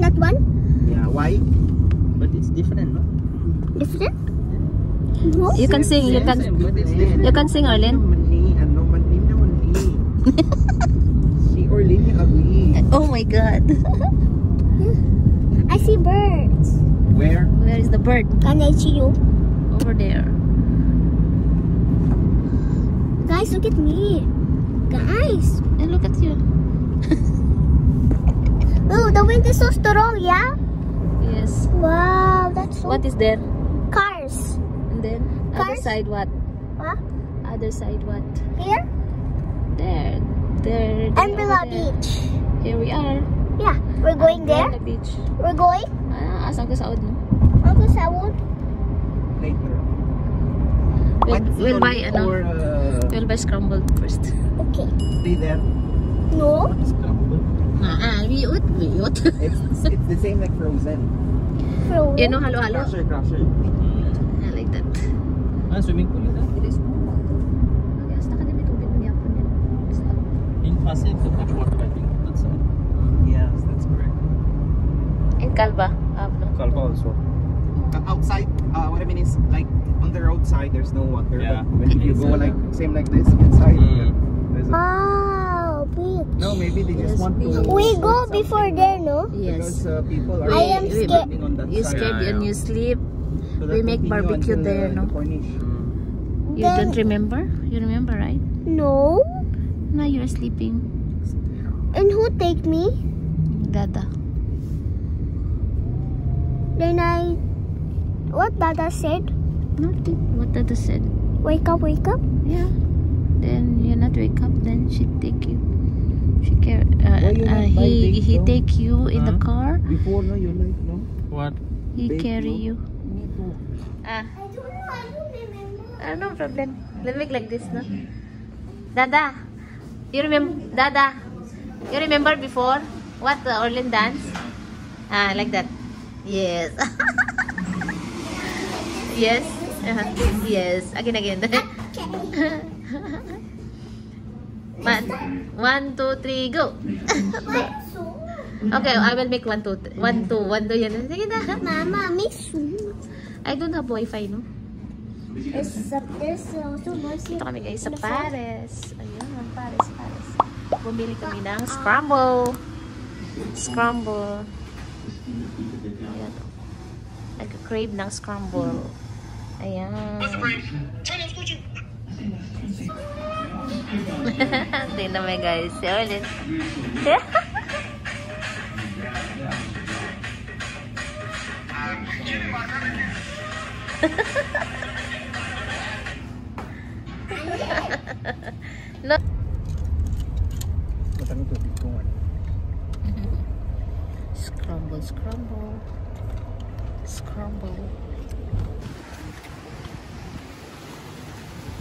in that one? Yeah, why? But it's different, no? Different? No? You can sing, you can sing, Arlene. Si Orlene yung ugly. Oh my god. I see birds. Where? Where is the bird? Can I see you? Over there. Guys, look at me. Guys. And look at you. Oh, the wind is so strong, yeah? Yes. Wow, that's so... What is there? Cars. And then other Cars? side what? Huh? Other side what? Here? There. There. Umbrella over there. Beach. Here we are. Yeah, we're going there. The beach. We're going. Ah, asan ka sa no? Uncle Sawon. Later. We'll buy ano? Or, We'll buy scrambled first. Okay. stay there. No. Scrambled. Miyot. It's the same like Frozen. Frozen. You know halo-halo? Crusher. I like that. Ah, swimming pool yun. It is cool. Okay, hasta ka din may tubig ng yapon din. In Pasig, the water, I think. That's all. Yes, that's correct. In Calva. No? Kalpa also. Outside, what I mean is, like, on the roadside, there's no water. Yeah. But when you go like, same like this, inside, there's a... Wow, beach. No, maybe they just want to... We go before there, no? Yes. Because people are... I am scared. on that You side. scared and you sleep. So We that make continue barbecue until, there, no? the Cornish. You don't remember? You remember, right? No. No, you're sleeping. And who take me? Dada. Then I... What Dada said? Nothing. What Dada said? Wake up, wake up. Yeah. Then you not wake up. Then she take you. She care. you not buy big, He no? take you in the car. Before, no, you like, no? What? He Big, carry no? you. Me too. Ah. I don't know, I don't remember. No problem. Let me make like this, no? Dada. You remember? Dada. You remember before what Orlin dance? Ah, like that. Yes. Yes. Yes. Again. One, two, three, go. Okay, I will make 1, 2, 1, 2, 1, 2. Yan. Sige na. Mama, miss you. I don't have wifi, no? There's also mercy. Dito kami guys sa Paris. Ayun, Paris. Bumili kami ng scramble. Ayan. Nagka-crave ng scramble. Ayan. Tingnan mo guys. Ulit. No. Scramble.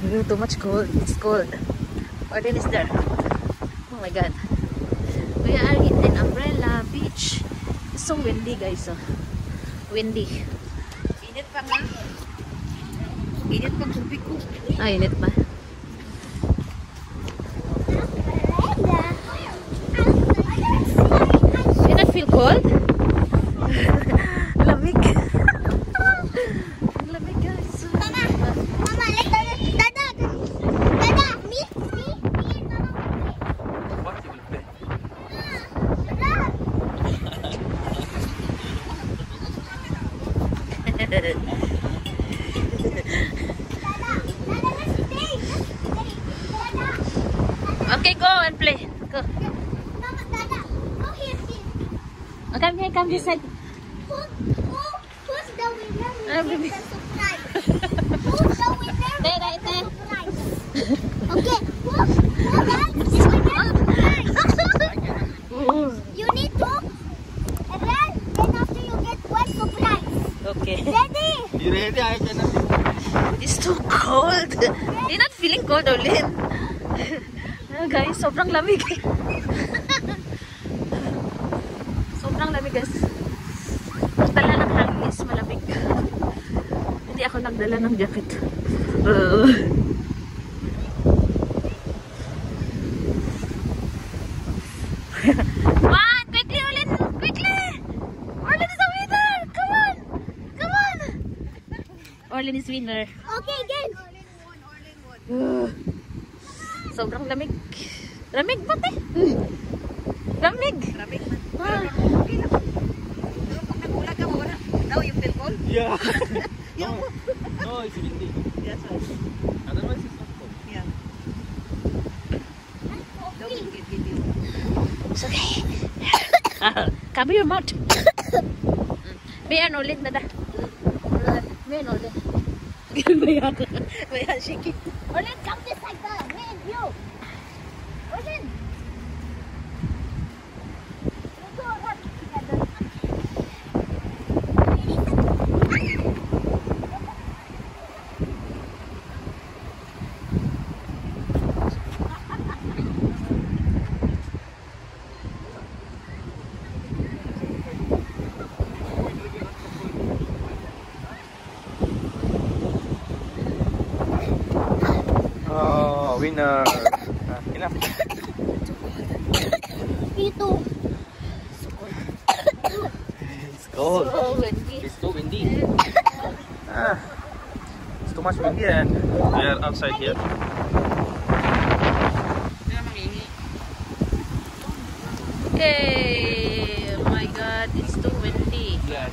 Too much cold. It's cold. Orlin is there. Oh my god. We are in an umbrella beach. It's so windy guys. Oh. Windy. Init pa nga. Init pa tubig ko. Ah, init pa. You not feel cold? Lamig. Lamig guys. Mama, let Dada, me, What you will play? Okay, go and play. Go. Mama, Dada, go here. Oh, come here, come this side. Who's the winner? Ah, We baby. get the surprise. Who's the winner? There, right there. Surprise. Okay, who guys is winner? Surprise. You need to run, then after you get one surprise. Okay. Ready? You ready? I cannot. It's too cold. You're not feeling cold, Olin. Guys, sobrang lamig. Sobrang lamig, guys. Magdala ng hangis, malamig. Hindi ako nagdala ng jacket. One, quickly, Olin, quickly. Orlin is winner. Okay, again. Sobrang lamig. Lamig ba, te? Lamig. Lamig. Ah. Okay lang. Pero pag nagulat ka, wala. Daw yung pilkol. Yeah. No, it's windy. Yes, right. Otherwise, it's not cold. Yeah. Daw yung pilkol. It's okay. Cover your mouth. Bayan ulit na da. Bayan ulit. Bayan. Bayan, shaking. Orlin, come this like that. Me and you. Orlin. We go run together. Oh, winner. Enough. Ito. It's cold. Oh, windy. It's too windy. It's too much windy and we are outside here. Okay. Oh my God, it's too windy. Yeah.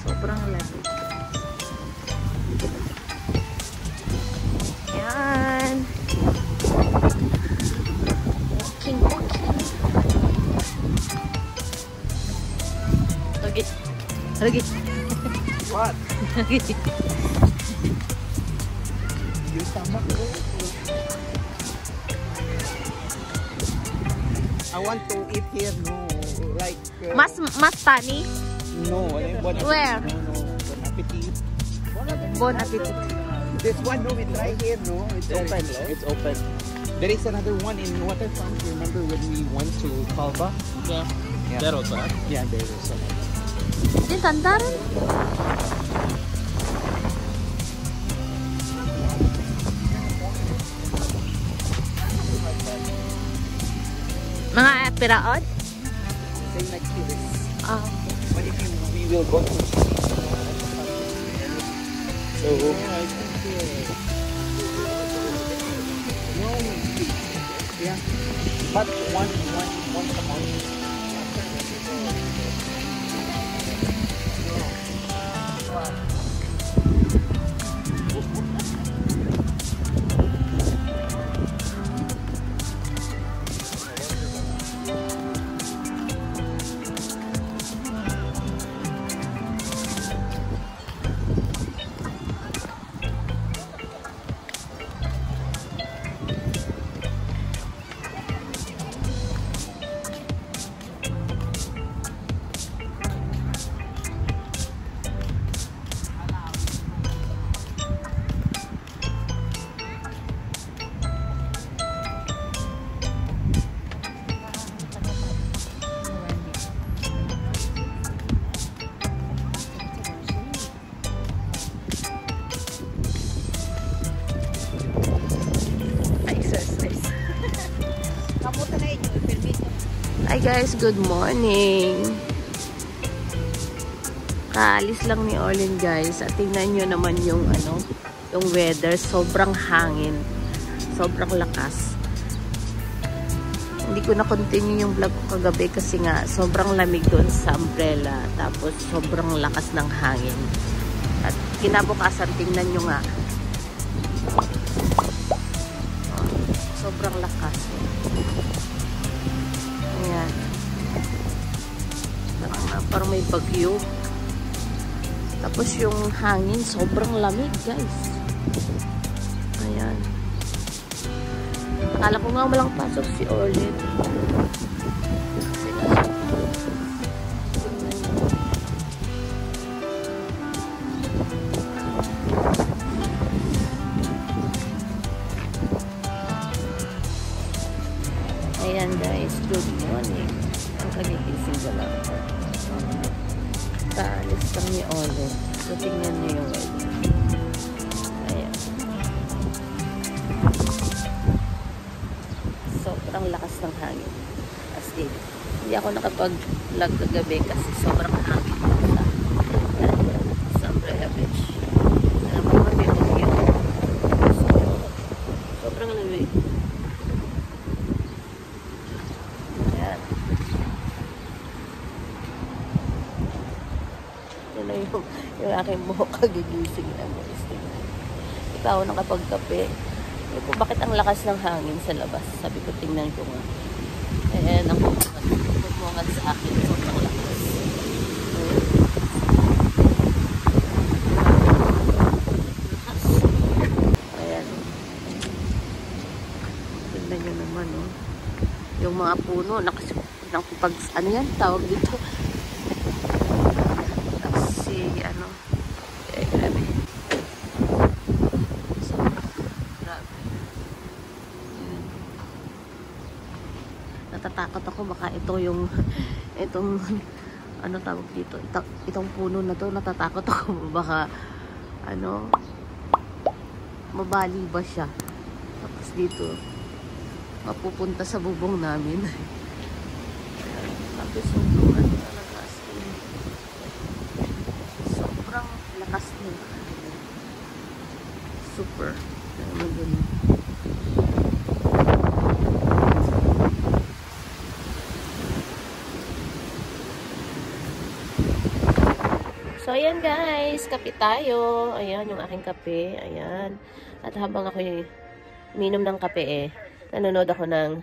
Sobrang lamig. Yan. Walking, walking. Lagi. Lagi. What? Lagi. Your stomach. I want to eat here, no, like... Mas tani. No, bon appetit. Where? No, bon appetit. Bon appetit. This one, no, we try here, no, it's open. It's open. There is another one in Waterfront. Remember when we went to Calva? Yeah. Yeah. That also. Yeah, there is one. Din tandaran. Mga piraod? Same like here. Ah. But if we will go to... So... No, yeah. But once a month. Hi guys, good morning. Kaalis lang ni Orlin guys. At tingnan nyo naman yung yung weather. Sobrang hangin. Sobrang lakas. Hindi ko na continue yung vlog ko kagabi kasi nga sobrang lamig doon sa umbrella. Tapos sobrang lakas ng hangin. At kinabukasan, tingnan nyo nga. Sobrang lakas. Ayan. Parang may bagyo. Tapos yung hangin, sobrang lamig, guys. Ayan. Akala ko nga walang pasok si Orlin. ng hangin. As in, hindi ako nakapag-vlog kagabi kasi sobrang hangin sa Fujairah Beach. Alam mo naman, may bagyo. Sobrang lamig. Ayan. Yun na yung aking buhok kagigising na guys. Ikaw ako nakapagkape. Sabi ko, bakit ang lakas ng hangin sa labas? Sabi ko, tingnan ko nga. Eh, nakumungat sa akin. Sobrang lakas. Lakas. Ayan. Tingnan nyo naman, oh. Yung mga puno, nakapag, ano yan, tawag dito. Kasi, ano, eh, grabe. Natatakot ako baka ito yung itong ano tawag dito, itong puno na to, natatakot ako baka ano mabali ba siya, tapos dito mapupunta sa bubong namin. Tapos sobrang talaga as in, sobrang lakas niya, super ganun. So, ayan guys, kape tayo. Ayan, yung aking kape. Ayan. At habang ako yung minom ng kape nanonood ako ng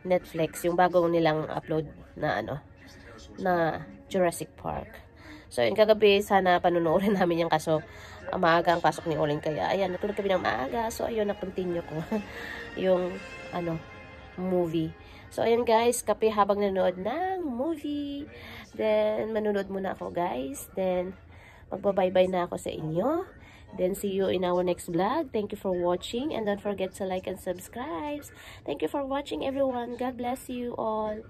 Netflix, yung bagong nilang upload na ano, na Jurassic Park. So, yung kagabi, sana panunuorin namin yung kaso maaga ang pasok ni Olin. Kaya, ayan, natulog kami ng maaga. So, ayun, na-continue ko yung, ano, movie. So, ayan guys, kape habang nanonood ng movie. Then, manunood muna ako guys. Then, magbabaybay na ako sa inyo. Then, see you in our next vlog. Thank you for watching. And don't forget to like and subscribe. Thank you for watching everyone. God bless you all.